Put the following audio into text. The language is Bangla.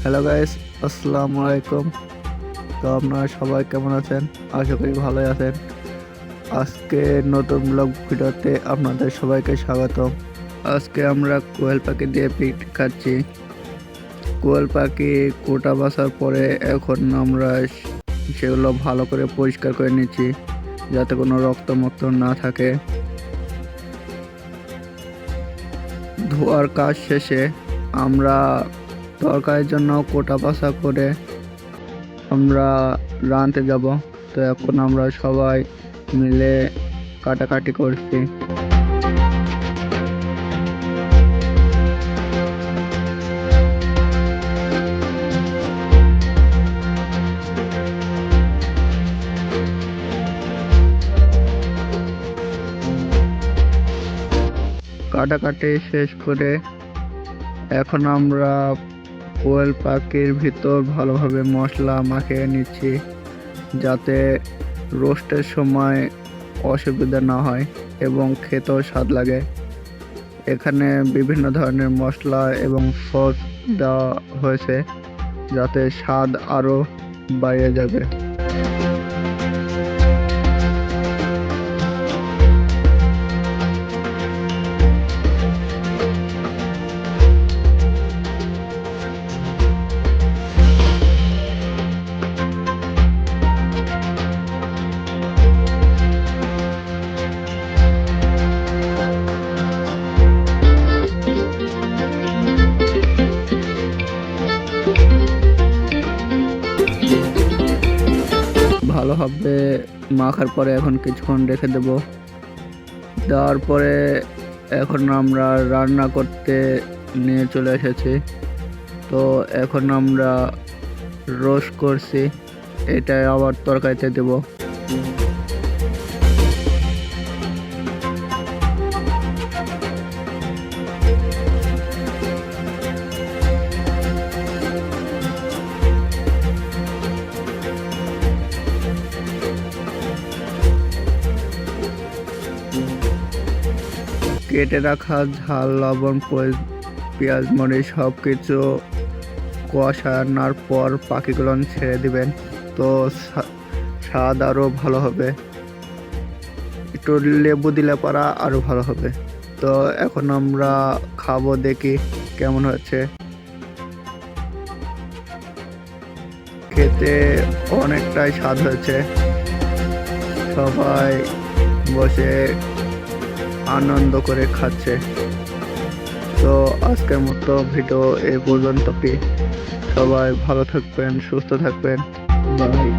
হ্যালো গাইস, আসসালামু আলাইকুম। তো আপনারা সবাই কেমন আছেন? আশা করি ভালোই আছেন। আজকে নতুন ব্লগ ভিডিওতে আপনাদের সবাইকে স্বাগত। আজকে আমরা কোয়েল পাখি দিয়ে পিট খাচ্ছি। কোয়েল পাখি কোটা বাছার পরে এখন আমরা সেগুলো ভালো করে পরিষ্কার করে নিচ্ছি, যাতে কোনো রক্ত না থাকে। ধোয়ার কাজ শেষে আমরা তরকারির জন্য কোটা বাছা করে আমরা রাঁধতে যাব। তো এখন আমরা সবাই মিলে কাটাকাটি করছি। কাটাকাটি শেষ করে এখন আমরা কোয়েল পাখির ভিতর ভালোভাবে মশলা মাখিয়ে নিচ্ছি, যাতে রোস্টের সময় অসুবিধা না হয় এবং খেতেও স্বাদ লাগে। এখানে বিভিন্ন ধরনের মশলা এবং সস দেওয়া হয়েছে, যাতে স্বাদ আরও বাড়িয়ে যাবে। ভালোভাবে মাখার পরে এখন কিছুক্ষণ রেখে দেব। দেওয়ার পরে এখন আমরা রান্না করতে নিয়ে চলে এসেছি। তো এখন আমরা রোস্ট করছি, এটা আবার তরকারিতে দেব। কেটে রাখা ঝাল, লবণ, পেঁয়াজ, মরিচ সব কিছু কষানোর পর পাখিগুলো ছেড়ে দিবেন। তো স্বাদ আরও ভালো হবে। একটু লেবু দিলে পারা আরও ভালো হবে। তো এখন আমরা খাবো, দেখি কেমন হচ্ছে। খেতে অনেকটাই স্বাদ হয়েছে। সবাই বসে আনন্দ করে খাচ্ছে। তো আজকের মতো ভিডিও এই পর্যন্তই। সবাই ভালো থাকবেন, সুস্থ থাকবেন। বাই।